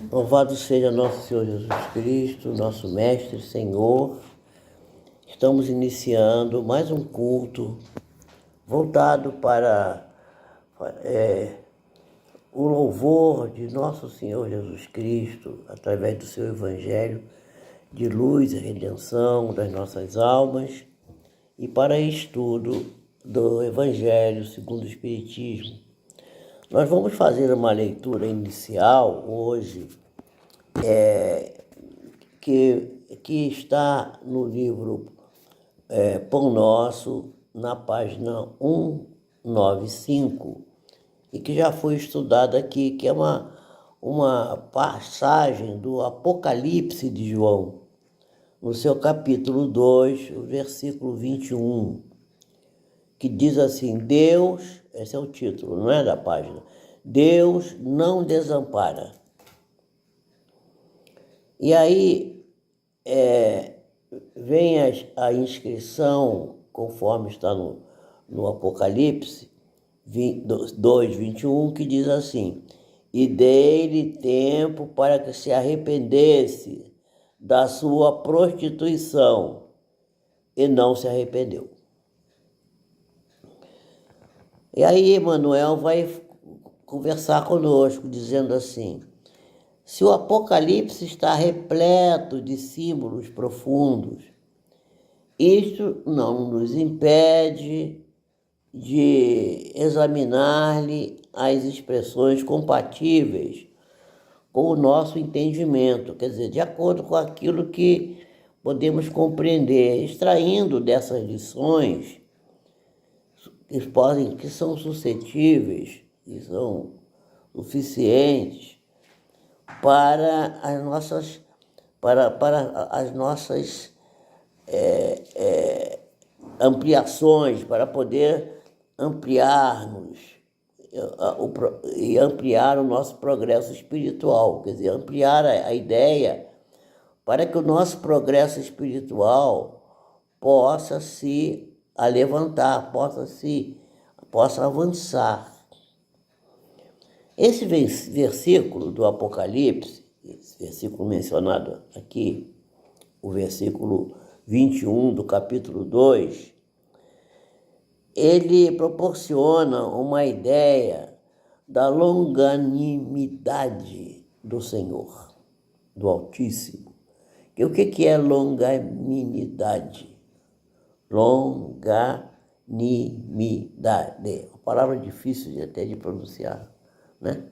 Louvado seja nosso Senhor Jesus Cristo, nosso Mestre, Senhor. Estamos iniciando mais um culto voltado para o louvor de nosso Senhor Jesus Cristo, através do seu Evangelho de luz e redenção das nossas almas, e para estudo do Evangelho segundo o Espiritismo. Nós vamos fazer uma leitura inicial hoje, que está no livro Pão Nosso, na página 195, e que já foi estudada aqui, que é uma passagem do Apocalipse de João, no seu capítulo 2, o versículo 21, que diz assim: Deus, esse é o título, não é da página, Deus não desampara. E aí vem a inscrição, conforme está no Apocalipse 2, 21, que diz assim: e dei-lhe tempo para que se arrependesse da sua prostituição, e não se arrependeu. E aí Emmanuel vai conversar conosco, dizendo assim: se o Apocalipse está repleto de símbolos profundos, isto não nos impede de examinar-lhe as expressões compatíveis com o nosso entendimento, quer dizer, de acordo com aquilo que podemos compreender, extraindo dessas lições que são suscetíveis, que são suficientes para as nossas ampliações, para poder ampliarmos e ampliar o nosso progresso espiritual, quer dizer, ampliar a ideia para que o nosso progresso espiritual possa se alevantar, possa avançar. Esse versículo do Apocalipse, esse versículo mencionado aqui, o versículo 21 do capítulo 2, ele proporciona uma ideia da longanimidade do Senhor, do Altíssimo. E o que é longanimidade? Longanimidade, uma palavra difícil até de pronunciar, né?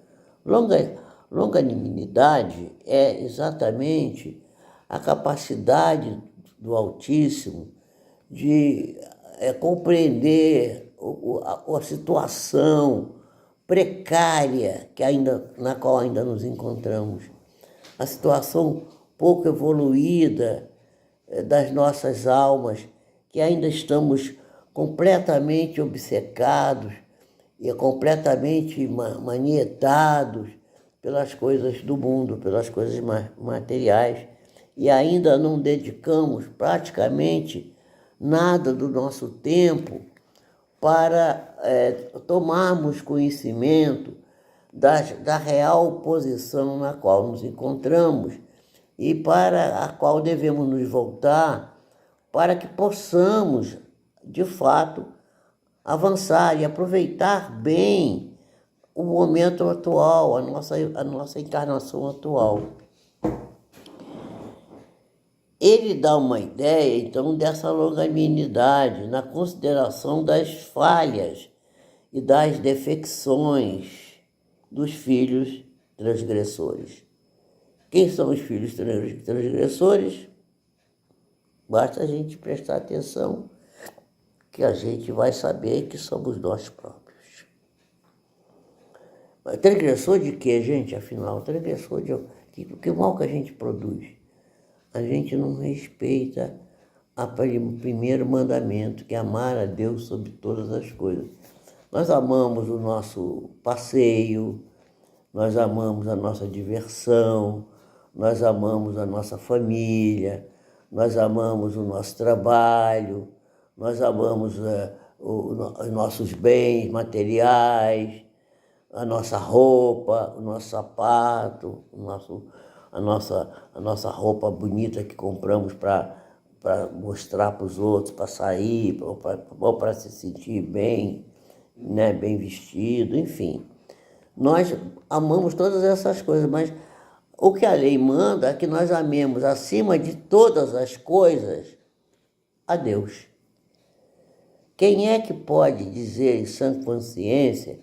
Longanimidade é exatamente a capacidade do Altíssimo de compreender a situação precária na qual ainda nos encontramos, a situação pouco evoluída das nossas almas, que ainda estamos completamente obcecados e completamente manietados pelas coisas do mundo, pelas coisas materiais, e ainda não dedicamos praticamente nada do nosso tempo para tomarmos conhecimento da real posição na qual nos encontramos e para a qual devemos nos voltar para que possamos, de fato, avançar e aproveitar bem o momento atual, a nossa encarnação atual. Ele dá uma ideia, então, dessa longanimidade na consideração das falhas e das defecções dos filhos transgressores. Quem são os filhos transgressores? Basta a gente prestar atenção que a gente vai saber que somos nós próprios. Mas transgressor de quê, gente, afinal? Transgressor de que mal que a gente produz? A gente não respeita o primeiro mandamento, que é amar a Deus sobre todas as coisas. Nós amamos o nosso passeio, nós amamos a nossa diversão, nós amamos a nossa família, nós amamos o nosso trabalho, nós amamos os nossos bens materiais, a nossa roupa, o nosso sapato, a nossa roupa bonita que compramos para mostrar para os outros, para sair, ou para se sentir bem, né, bem vestido, enfim. Nós amamos todas essas coisas, mas o que a lei manda é que nós amemos acima de todas as coisas a Deus. Quem é que pode dizer em sã consciência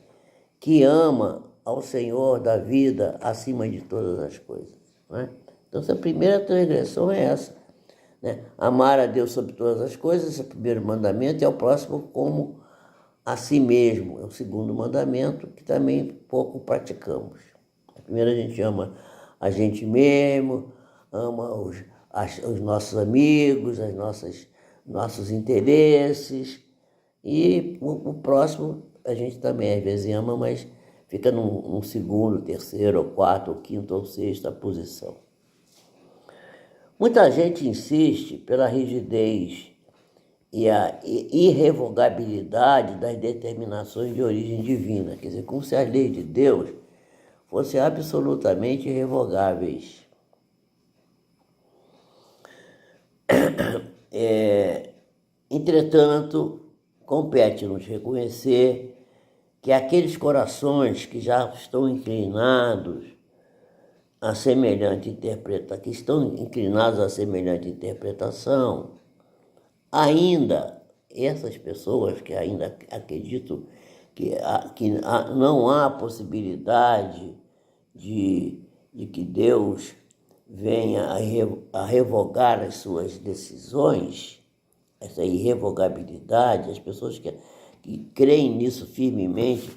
que ama ao Senhor da vida acima de todas as coisas? Não é? Então, essa primeira transgressão é essa. Né? Amar a Deus sobre todas as coisas, esse é o primeiro mandamento, e ao próximo como a si mesmo. É o segundo mandamento, que também pouco praticamos. Primeiro a gente ama a gente mesmo, ama os nossos amigos, nossos interesses, e o próximo a gente também às vezes ama, mas fica num segundo, terceiro, ou quarto, ou quinto, ou sexta posição. Muita gente insiste pela rigidez e a irrevogabilidade das determinações de origem divina, quer dizer, como se as leis de Deus fossem absolutamente irrevogáveis. Entretanto, compete-nos reconhecer que aqueles corações que já estão inclinados a semelhante interpretação, ainda essas pessoas que ainda acreditam que não há possibilidade de que Deus venha a revogar as suas decisões, essa irrevogabilidade, as pessoas que creem nisso firmemente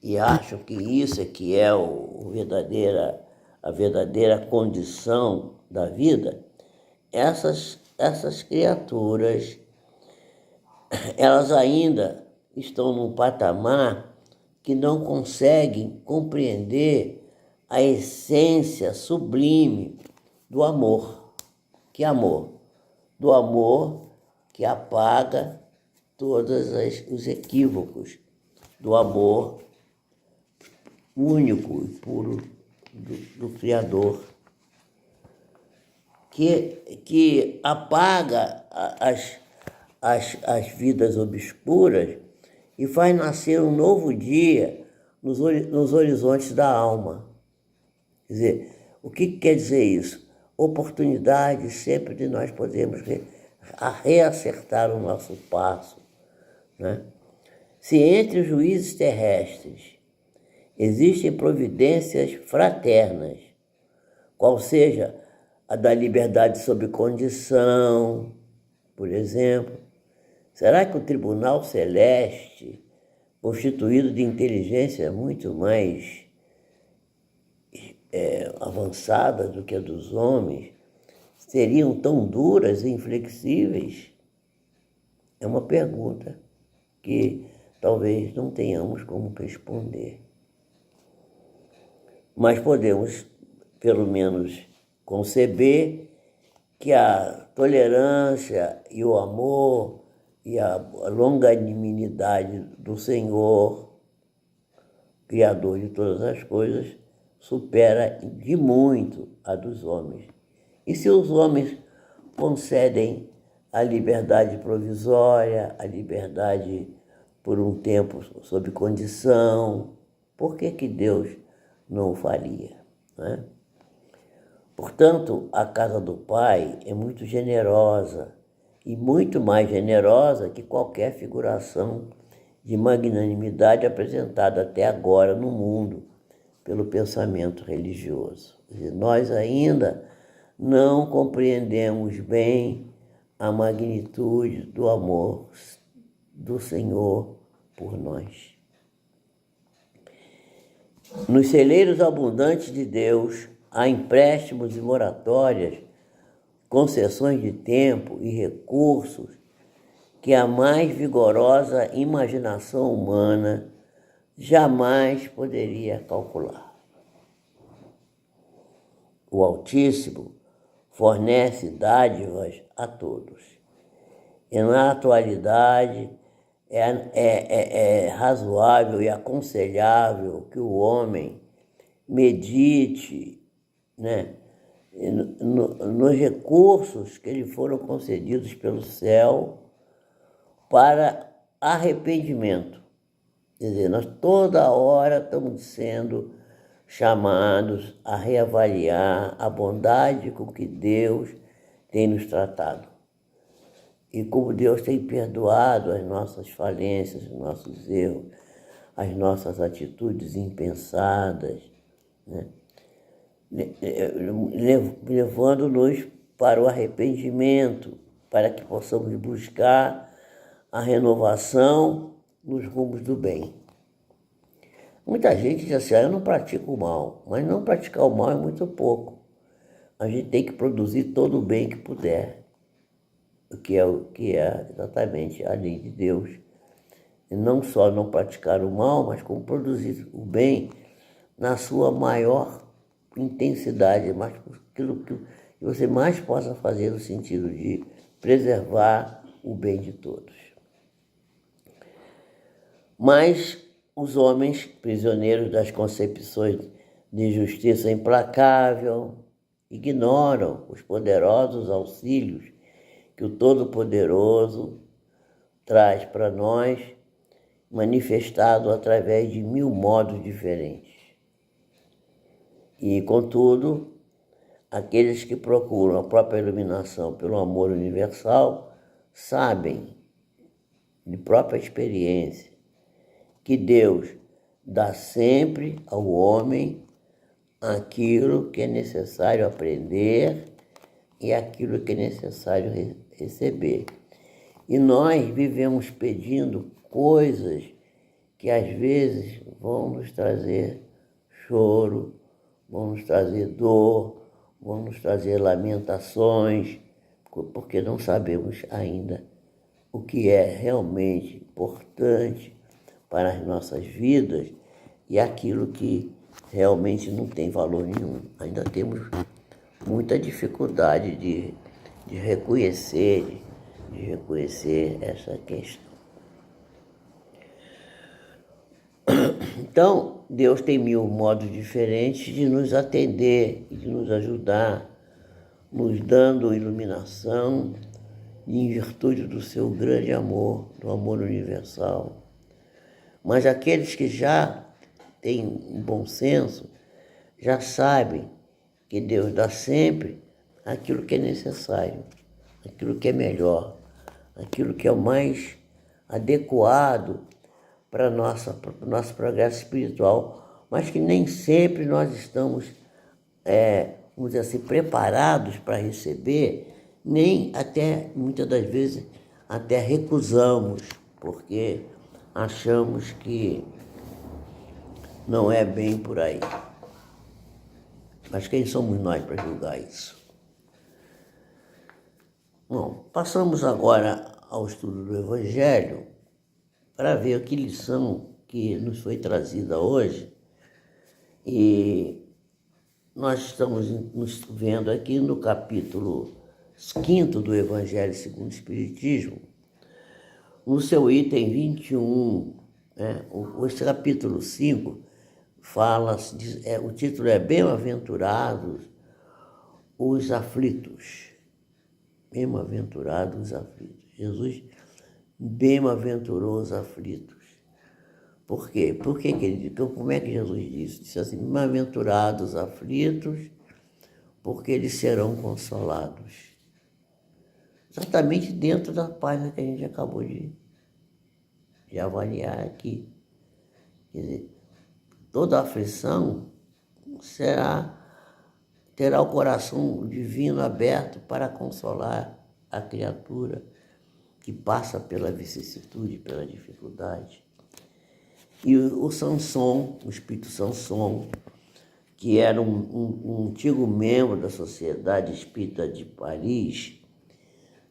e acham que isso é que é a verdadeira condição da vida, essas criaturas, elas ainda estão num patamar que não conseguem compreender a essência sublime do amor. Que amor? Do amor que apaga todos os equívocos, do amor único e puro do Criador, que apaga as vidas obscuras e faz nascer um novo dia nos horizontes da alma. Quer dizer, o que quer dizer isso? Oportunidade sempre de nós podermos reacertar o nosso passo. Né? Se entre os juízes terrestres existem providências fraternas, qual seja a da liberdade sob condição, por exemplo, será que o tribunal celeste, constituído de inteligência muito mais avançada do que a dos homens, seriam tão duras e inflexíveis? É uma pergunta que talvez não tenhamos como responder. Mas podemos, pelo menos, conceber que a tolerância e o amor e a longanimidade do Senhor, Criador de todas as coisas, supera de muito a dos homens. E se os homens concedem a liberdade provisória, a liberdade por um tempo sob condição, por que Deus não o faria? Né? Portanto, a casa do Pai é muito generosa e muito mais generosa que qualquer figuração de magnanimidade apresentada até agora no mundo pelo pensamento religioso. Nós ainda não compreendemos bem a magnitude do amor do Senhor por nós. Nos celeiros abundantes de Deus, há empréstimos e moratórias, concessões de tempo e recursos que a mais vigorosa imaginação humana jamais poderia calcular. O Altíssimo fornece dádivas a todos. E na atualidade é razoável e aconselhável que o homem medite, né, nos recursos que lhe foram concedidos pelo céu para arrependimento. Quer dizer, nós toda hora estamos sendo chamados a reavaliar a bondade com que Deus tem nos tratado. E como Deus tem perdoado as nossas falências, os nossos erros, as nossas atitudes impensadas, né? Levando-nos para o arrependimento, para que possamos buscar a renovação nos rumos do bem. Muita gente diz assim, eu não pratico o mal, mas não praticar o mal é muito pouco. A gente tem que produzir todo o bem que puder, o que é exatamente a lei de Deus. E não só não praticar o mal, mas como produzir o bem na sua maior intensidade, mas aquilo que você mais possa fazer no sentido de preservar o bem de todos. Mas os homens, prisioneiros das concepções de justiça implacável, ignoram os poderosos auxílios que o Todo-Poderoso traz para nós, manifestado através de 1000 modos diferentes. E, contudo, aqueles que procuram a própria iluminação pelo amor universal sabem, de própria experiência, que Deus dá sempre ao homem aquilo que é necessário aprender e aquilo que é necessário receber. E nós vivemos pedindo coisas que às vezes vão nos trazer choro, vão nos trazer dor, vão nos trazer lamentações, porque não sabemos ainda o que é realmente importante para as nossas vidas e aquilo que realmente não tem valor nenhum. Ainda temos muita dificuldade de reconhecer essa questão. Então, Deus tem 1000 modos diferentes de nos atender e de nos ajudar, nos dando iluminação e em virtude do seu grande amor, do amor universal. Mas aqueles que já têm um bom senso, já sabem que Deus dá sempre aquilo que é necessário, aquilo que é melhor, aquilo que é o mais adequado para o nosso progresso espiritual, mas que nem sempre nós estamos, vamos dizer assim, preparados para receber, nem até, muitas das vezes, até recusamos, porque achamos que não é bem por aí. Mas quem somos nós para julgar isso? Bom, passamos agora ao estudo do Evangelho para ver que lição que nos foi trazida hoje. E nós estamos nos vendo aqui no capítulo 5 do Evangelho segundo o Espiritismo, no seu item 21, né? Esse capítulo 5 fala, o título é Bem-aventurados os aflitos. Bem-aventurados os aflitos. Jesus bem-aventurou os aflitos. Por quê? Como é que Jesus disse? Disse assim, bem-aventurados os aflitos, porque eles serão consolados. Exatamente dentro da página que a gente acabou de avaliar aqui. Quer dizer, toda aflição terá o coração divino aberto para consolar a criatura que passa pela vicissitude, pela dificuldade. E o Samson, o espírito Samson, que era um antigo membro da Sociedade Espírita de Paris,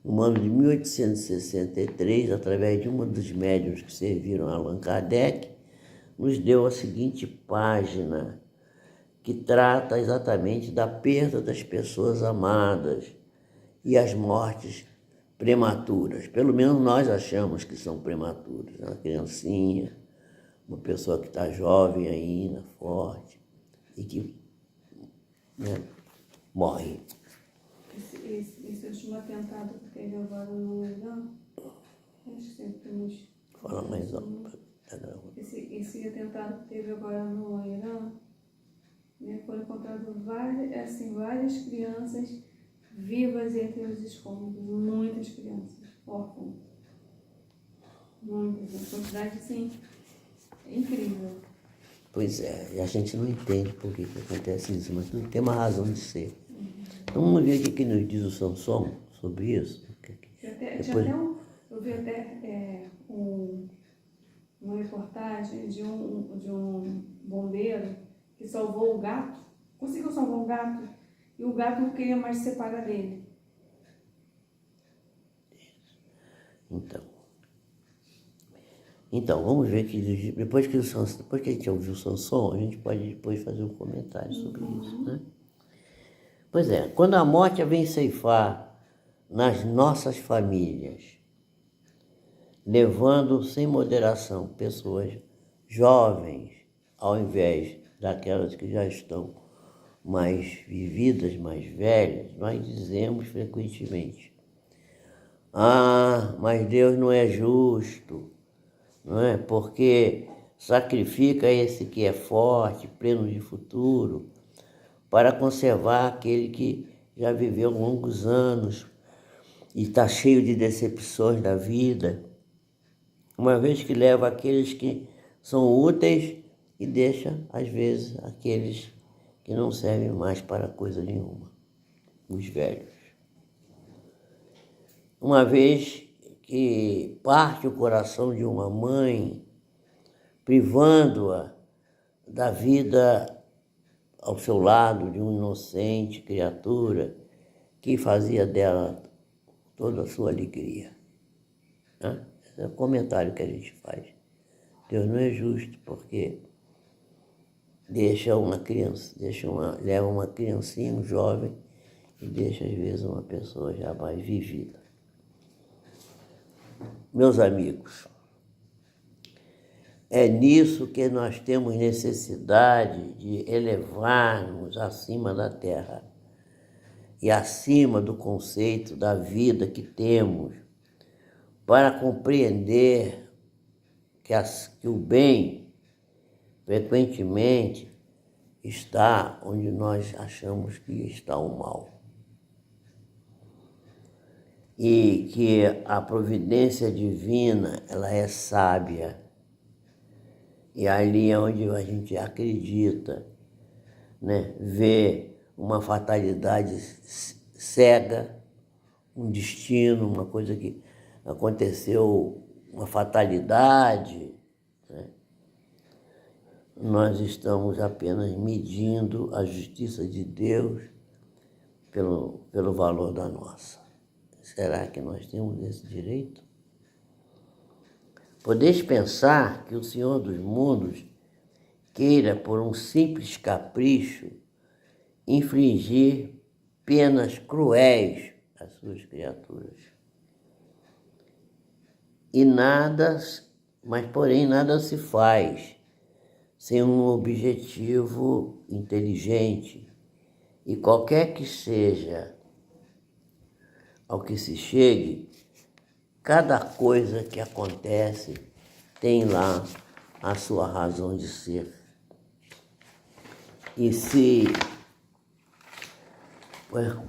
no ano de 1863, através de uma dos médiuns que serviram a Allan Kardec, nos deu a seguinte página, que trata exatamente da perda das pessoas amadas e as mortes prematuras. Pelo menos nós achamos que são prematuras. Uma criancinha, uma pessoa que está jovem ainda, forte, e que, né, morre. Esse último atentado que teve agora no Irã, acho que sempre temos... Fala mais alto. Esse atentado que teve agora no Irã, né, foram encontradas várias crianças vivas entre os escombros, muitas crianças órfãs. Muitas, uma quantidade assim, incrível. Pois é, e a gente não entende por que acontece isso, mas tudo tem uma razão de ser. Então vamos ver o que nos diz o Samson sobre isso. Eu vi até uma reportagem de um bombeiro que salvou o gato, conseguiu salvar um gato, e o gato não queria mais se separar dele. Então, vamos ver que depois que a gente ouviu o Samson, a gente pode depois fazer um comentário sobre isso, né? Pois é, quando a morte vem ceifar nas nossas famílias, levando sem moderação pessoas jovens, ao invés daquelas que já estão mais vividas, mais velhas, nós dizemos frequentemente: ah, mas Deus não é justo, não é? Porque sacrifica esse que é forte, pleno de futuro, para conservar aquele que já viveu longos anos e está cheio de decepções da vida, uma vez que leva aqueles que são úteis e deixa, às vezes, aqueles que não servem mais para coisa nenhuma, os velhos. Uma vez que parte o coração de uma mãe, privando-a da vida ao seu lado de uma inocente criatura que fazia dela toda a sua alegria. Né? Esse é o comentário que a gente faz. Deus não é justo porque leva uma criancinha, um jovem, e deixa às vezes uma pessoa já mais vivida. Meus amigos, é nisso que nós temos necessidade de elevar-nos acima da terra e acima do conceito da vida que temos, para compreender que o bem, frequentemente, está onde nós achamos que está o mal. E que a providência divina, ela é sábia. E ali é onde a gente acredita, né? Vê uma fatalidade cega, um destino, uma coisa que aconteceu, uma fatalidade, né? Nós estamos apenas medindo a justiça de Deus pelo valor da nossa. Será que nós temos esse direito? Podeis pensar que o Senhor dos mundos queira, por um simples capricho, infligir penas cruéis às suas criaturas. Porém nada se faz sem um objetivo inteligente, e qualquer que seja ao que se chegue, cada coisa que acontece tem lá a sua razão de ser. E se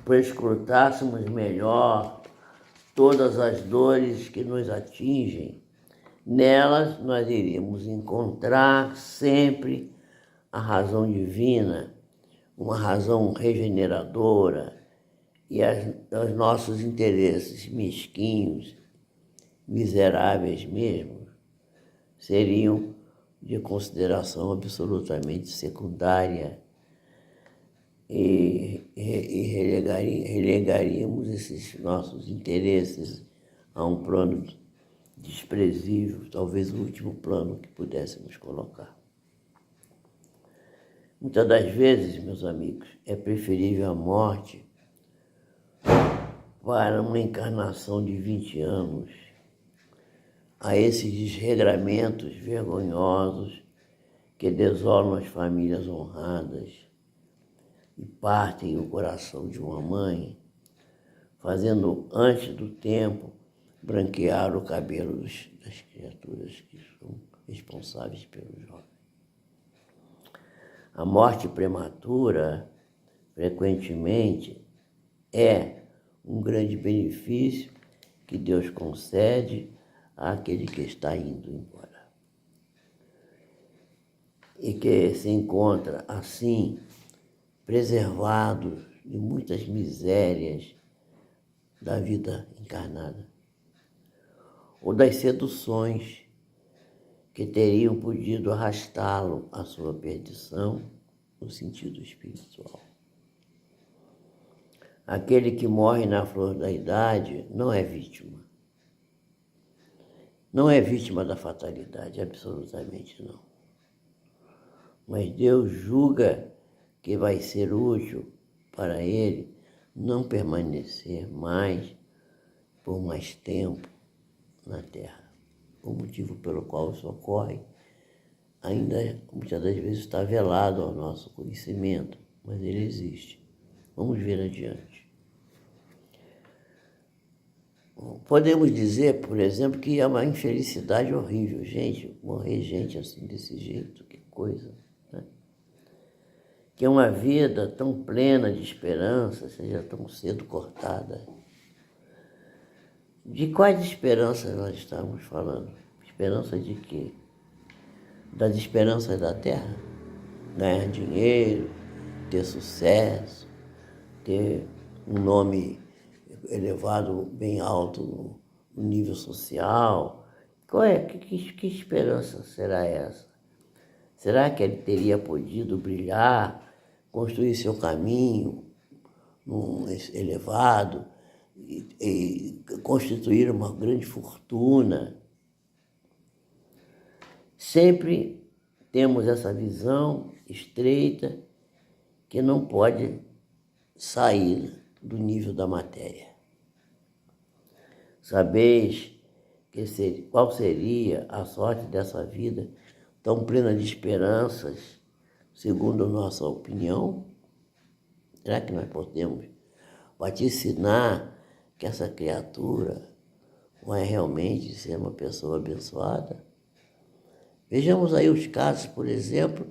prescrutássemos melhor todas as dores que nos atingem, nelas nós iríamos encontrar sempre a razão divina, uma razão regeneradora, e os nossos interesses mesquinhos, miseráveis mesmo, seriam de consideração absolutamente secundária, e relegaríamos esses nossos interesses a um plano desprezível, talvez o último plano que pudéssemos colocar. Muitas das vezes, meus amigos, é preferível a morte para uma encarnação de 20 anos, a esses desregramentos vergonhosos que desolam as famílias honradas e partem o coração de uma mãe, fazendo antes do tempo branquear o cabelo das criaturas que são responsáveis pelo jovem. A morte prematura, frequentemente, é um grande benefício que Deus concede àquele que está indo embora. E que se encontra, assim, preservado de muitas misérias da vida encarnada, ou das seduções que teriam podido arrastá-lo à sua perdição no sentido espiritual. Aquele que morre na flor da idade não é vítima. Não é vítima da fatalidade, absolutamente não. Mas Deus julga que vai ser útil para ele não permanecer por mais tempo na Terra. O motivo pelo qual isso ocorre ainda muitas das vezes está velado ao nosso conhecimento, mas ele existe. Vamos ver adiante. Podemos dizer, por exemplo, que é uma infelicidade horrível, morrer gente assim desse jeito, que coisa, né? Que uma vida tão plena de esperança seja tão cedo cortada. De quais esperanças nós estamos falando? Esperança de quê? Das esperanças da Terra? Ganhar dinheiro, ter sucesso, ter um nome elevado bem alto no nível social. Que esperança será essa? Será que ele teria podido brilhar, construir seu caminho elevado e constituir uma grande fortuna? Sempre temos essa visão estreita que não pode sair do nível da matéria. Sabeis qual seria a sorte dessa vida tão plena de esperanças, segundo a nossa opinião? Será que nós podemos vaticinar que essa criatura vai realmente ser uma pessoa abençoada? Vejamos aí os casos, por exemplo,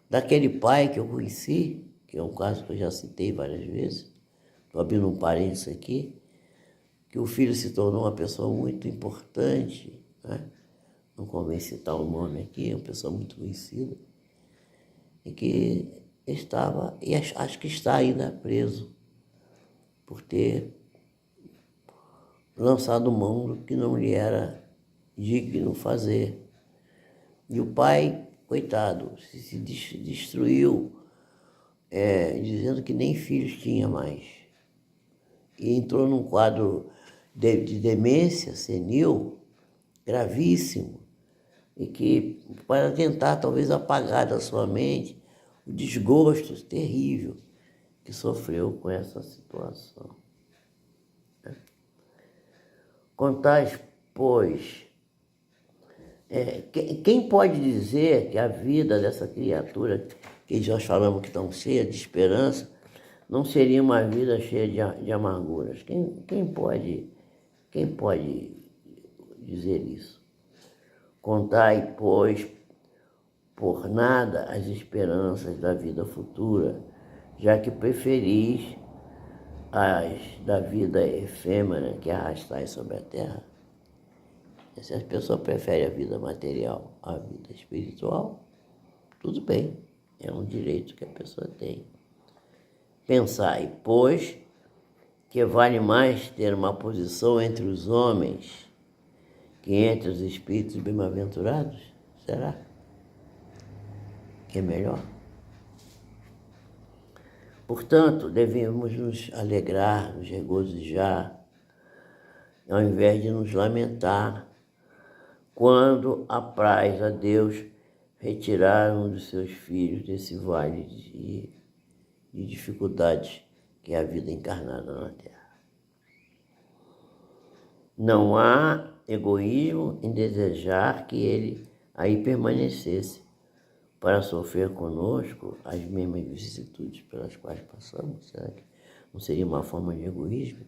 daquele pai que eu conheci, que é um caso que eu já citei várias vezes, estou abrindo um parênteses aqui, que o filho se tornou uma pessoa muito importante, né? Não convém citar o nome aqui, é uma pessoa muito conhecida, e que estava, e acho que está ainda preso, por ter lançado mão do que não lhe era digno fazer. E o pai, coitado, se destruiu, dizendo que nem filhos tinha mais. E entrou num quadro de demência senil gravíssimo, e que, para tentar talvez apagar da sua mente o desgosto terrível que sofreu com essa situação. Contais, pois, quem pode dizer que a vida dessa criatura, que nós falamos que estão cheia de esperança, não seria uma vida cheia de amarguras? Quem pode dizer isso? Contai, pois, por nada as esperanças da vida futura, já que preferis as da vida efêmera que arrastais sobre a terra. Se as pessoas preferem a vida material à vida espiritual, tudo bem, é um direito que a pessoa tem. Pensai, pois, que vale mais ter uma posição entre os homens que entre os espíritos bem-aventurados? Será que é melhor? Portanto, devemos nos alegrar, nos regozijar, ao invés de nos lamentar, quando apraz a Deus retirar um dos seus filhos desse vale de dificuldades que é a vida encarnada na Terra. Não há egoísmo em desejar que ele aí permanecesse para sofrer conosco as mesmas vicissitudes pelas quais passamos. Será que não seria uma forma de egoísmo?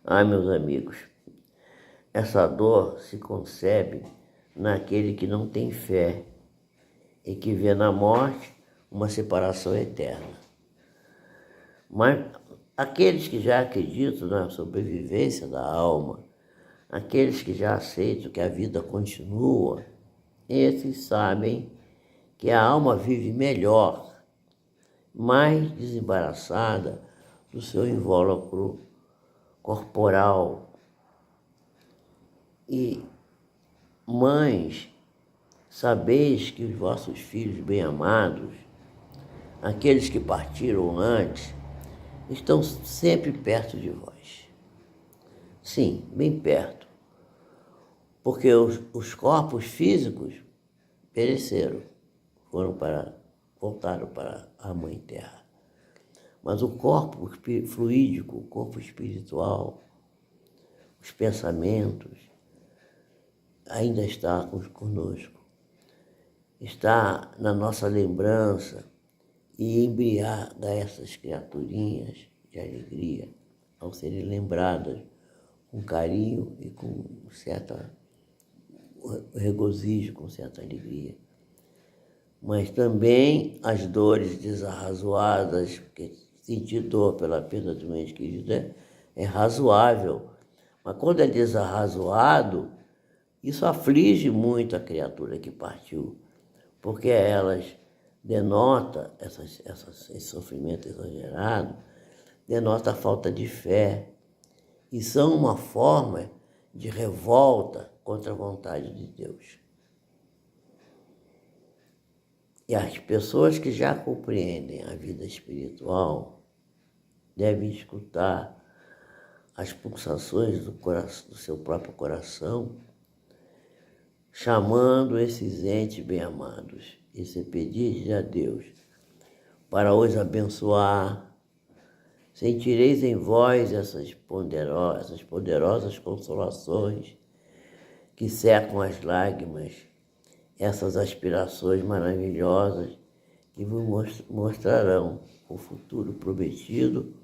Ah, meus amigos, essa dor se concebe naquele que não tem fé e que vê na morte uma separação eterna. Mas aqueles que já acreditam na sobrevivência da alma, aqueles que já aceitam que a vida continua, esses sabem que a alma vive melhor, mais desembaraçada do seu invólucro corporal. E, mães, sabeis que os vossos filhos bem-amados, aqueles que partiram antes, estão sempre perto de vós. Sim, bem perto, porque os corpos físicos pereceram, voltaram para a Mãe Terra. Mas o corpo fluídico, o corpo espiritual, os pensamentos, ainda está conosco. Está na nossa lembrança e embriaga essas criaturinhas de alegria ao serem lembradas com carinho e com certa regozijo, com certa alegria. Mas também as dores desarrazoadas, porque sentir dor pela perda de um ente querido é razoável. Mas quando é desarrazoado, isso aflige muito a criatura que partiu, porque elas denota, esse sofrimento exagerado, denota a falta de fé e são uma forma de revolta contra a vontade de Deus. E as pessoas que já compreendem a vida espiritual devem escutar as pulsações do seu próprio coração, chamando esses entes bem-amados e se pedir a Deus para os abençoar. Sentireis em vós essas poderosas consolações que secam as lágrimas, essas aspirações maravilhosas que vos mostrarão o futuro prometido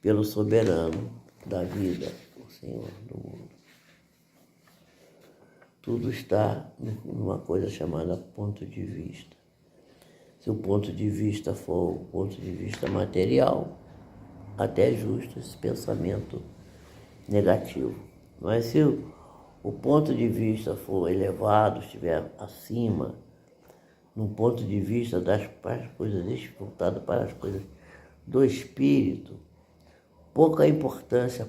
pelo soberano da vida, o Senhor do mundo. Tudo está numa coisa chamada ponto de vista. Se o ponto de vista for o ponto de vista material, até é justo esse pensamento negativo. Mas se o ponto de vista for elevado, estiver acima, num ponto de vista para as coisas voltado para as coisas do espírito, pouca importância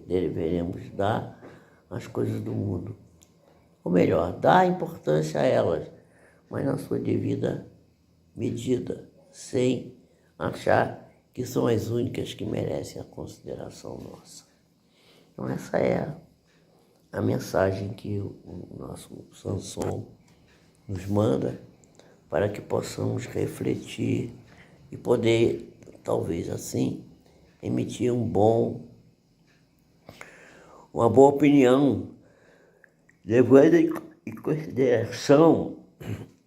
deveremos dar às coisas do mundo. Ou melhor, dar importância a elas, mas na sua devida medida, sem achar que são as únicas que merecem a consideração nossa. Então essa é a mensagem que o nosso Sanson nos manda para que possamos refletir e poder, talvez assim, emitir uma boa opinião, levando em consideração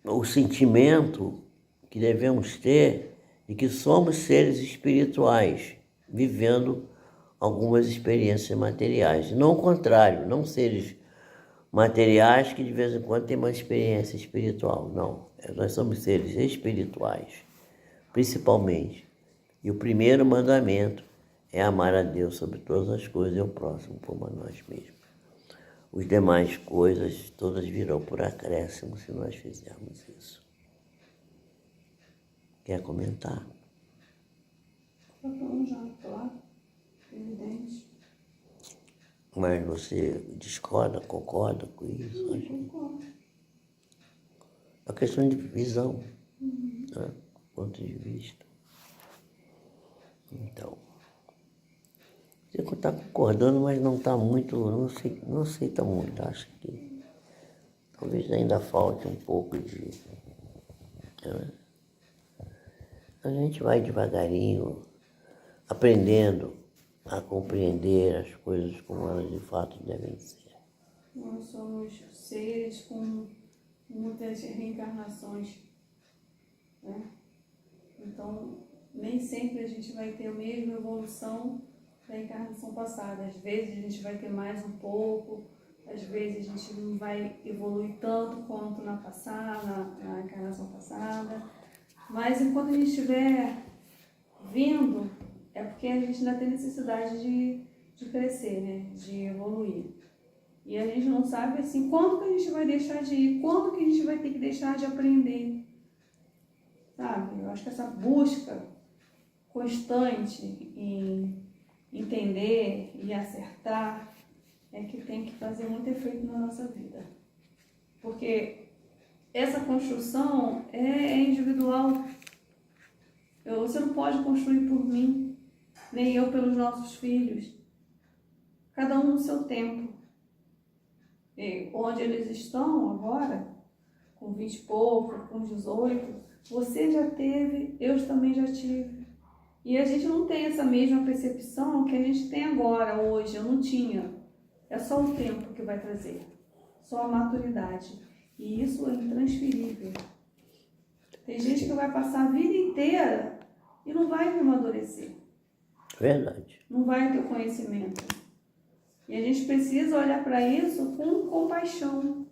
o sentimento que devemos ter de que somos seres espirituais, vivendo algumas experiências materiais. Não o contrário, não seres materiais que de vez em quando têm uma experiência espiritual. Não, nós somos seres espirituais, principalmente. E o primeiro mandamento é amar a Deus sobre todas as coisas e ao próximo como a nós mesmos. As demais coisas todas virão por acréscimo se nós fizermos isso. Quer comentar? Já, claro, evidente. Mas você discorda, concorda com isso? Concordo. É uma questão de visão, né? Ponto de vista. Então, você está concordando, mas não está muito, não aceita muito. Acho que talvez ainda falte um pouco de... Né? A gente vai devagarinho aprendendo a compreender as coisas como elas de fato devem ser. Nós somos seres com muitas reencarnações, né? Então, nem sempre a gente vai ter a mesma evolução da encarnação passada. Às vezes a gente vai ter mais um pouco, às vezes a gente não vai evoluir tanto quanto na encarnação passada. Mas enquanto a gente estiver vindo, é porque a gente ainda tem necessidade de crescer, né? De evoluir. E a gente não sabe assim quando que a gente vai deixar de ir, quando que a gente vai ter que deixar de aprender. Sabe? Eu acho que essa busca constante em entender e acertar é que tem que fazer muito efeito na nossa vida. Porque essa construção é individual. Você não pode construir por mim, nem eu pelos nossos filhos. Cada um no seu tempo. E onde eles estão agora, com 20 e pouco, com 18, você já teve, eu também já tive. E a gente não tem essa mesma percepção que a gente tem agora, hoje. Eu não tinha. É só o tempo que vai trazer. Só a maturidade. E isso é intransferível. Tem gente que vai passar a vida inteira e não vai amadurecer. Verdade. Não vai ter conhecimento. E a gente precisa olhar para isso com compaixão.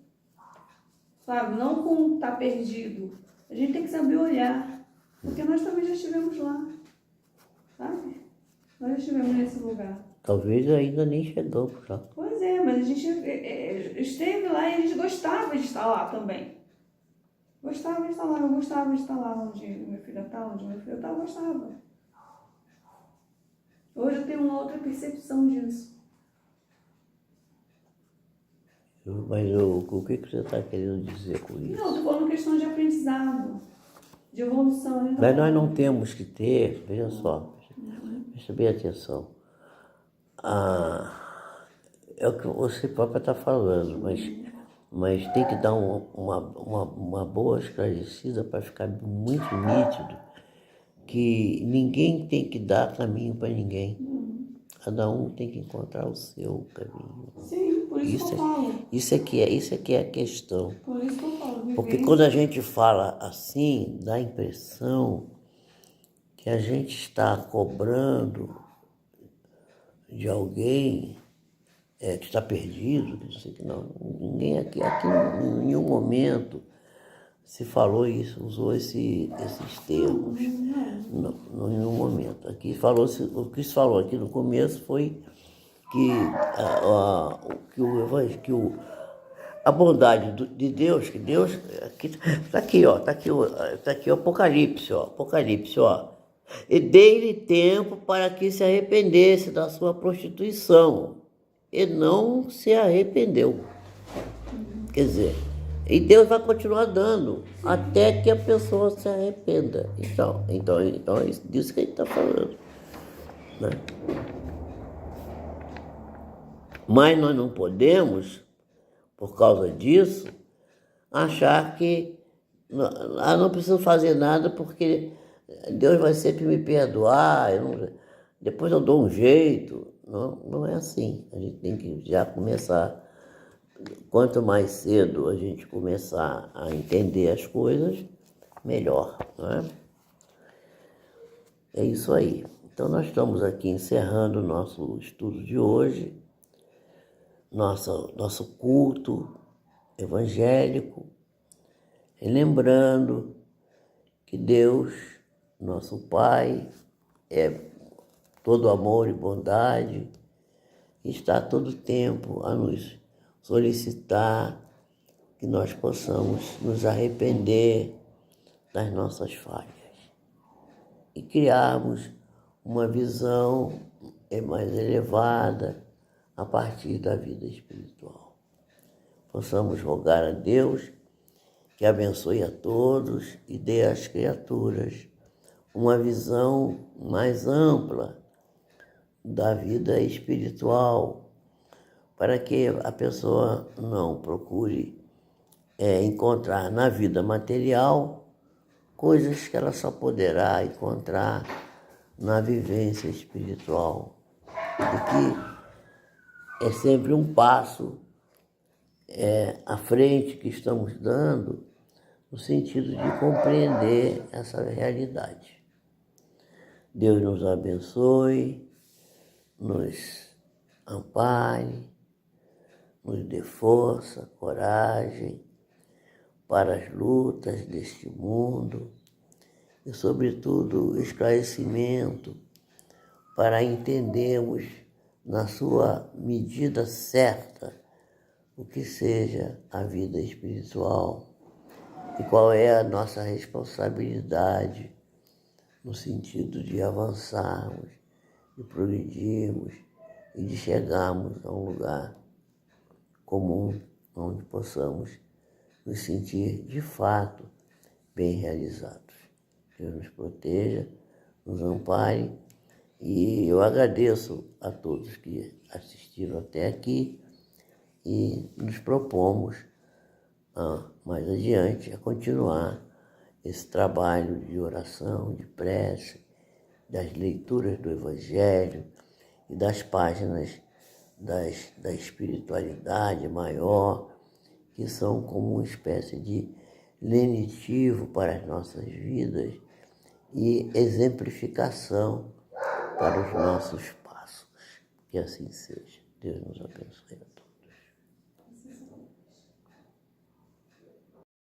Sabe? Não com estar perdido. A gente tem que saber olhar. Porque nós também já estivemos lá. Sabe? Nós já estivemos nesse lugar. Talvez ainda nem chegamos lá. Pois é, mas a gente esteve lá e a gente gostava de estar lá também. Gostava de estar lá, eu gostava de estar lá onde meu filho está, onde meu filho está, eu gostava. Hoje eu tenho uma outra percepção disso. Mas o que você está querendo dizer com isso? Não, estou falando questão de aprendizado, de evolução. Né? Mas nós não temos que ter, veja só, presta bem atenção. É o que você própria está falando, mas tem que dar uma boa esclarecida para ficar muito nítido que ninguém tem que dar caminho para ninguém. Cada um tem que encontrar o seu caminho. Sim, por isso que eu falo. Isso é que é a questão. Por isso que eu falo. Porque quando a gente fala assim, dá a impressão que a gente está cobrando de alguém que está perdido, não sei que não. Ninguém aqui em nenhum momento se falou isso, usou esses termos. Não, em nenhum momento. Aqui o que se falou aqui no começo foi que a bondade de Deus, que Deus está aqui o Apocalipse, ó. E dei-lhe tempo para que se arrependesse da sua prostituição, e não se arrependeu. Quer dizer, e Deus vai continuar dando até que a pessoa se arrependa. Então é disso que a gente está falando, né? Mas nós não podemos, por causa disso, achar que não preciso fazer nada porque Deus vai sempre me perdoar, depois eu dou um jeito. Não é assim. A gente tem que já começar, quanto mais cedo a gente começar a entender as coisas, melhor, não é? É isso aí. Então nós estamos aqui encerrando o nosso estudo de hoje, nosso culto evangélico, lembrando que Deus, nosso Pai, é todo amor e bondade, e está todo tempo a nos solicitar que nós possamos nos arrepender das nossas falhas e criarmos uma visão mais elevada a partir da vida espiritual. Possamos rogar a Deus que abençoe a todos e dê às criaturas uma visão mais ampla da vida espiritual, para que a pessoa não procure encontrar na vida material coisas que ela só poderá encontrar na vivência espiritual, e que é sempre um passo à frente que estamos dando no sentido de compreender essa realidade. Deus nos abençoe, nos ampare, nos dê força, coragem para as lutas deste mundo e, sobretudo, esclarecimento para entendermos na sua medida certa o que seja a vida espiritual e qual é a nossa responsabilidade no sentido de avançarmos, de progredirmos e de chegarmos a um lugar comum onde possamos nos sentir de fato bem realizados. Deus nos proteja, nos ampare e eu agradeço a todos que assistiram até aqui e nos propomos mais adiante a continuar esse trabalho de oração, de prece, das leituras do Evangelho e das páginas da espiritualidade maior, que são como uma espécie de lenitivo para as nossas vidas e exemplificação para os nossos passos. Que assim seja. Deus nos abençoe a todos.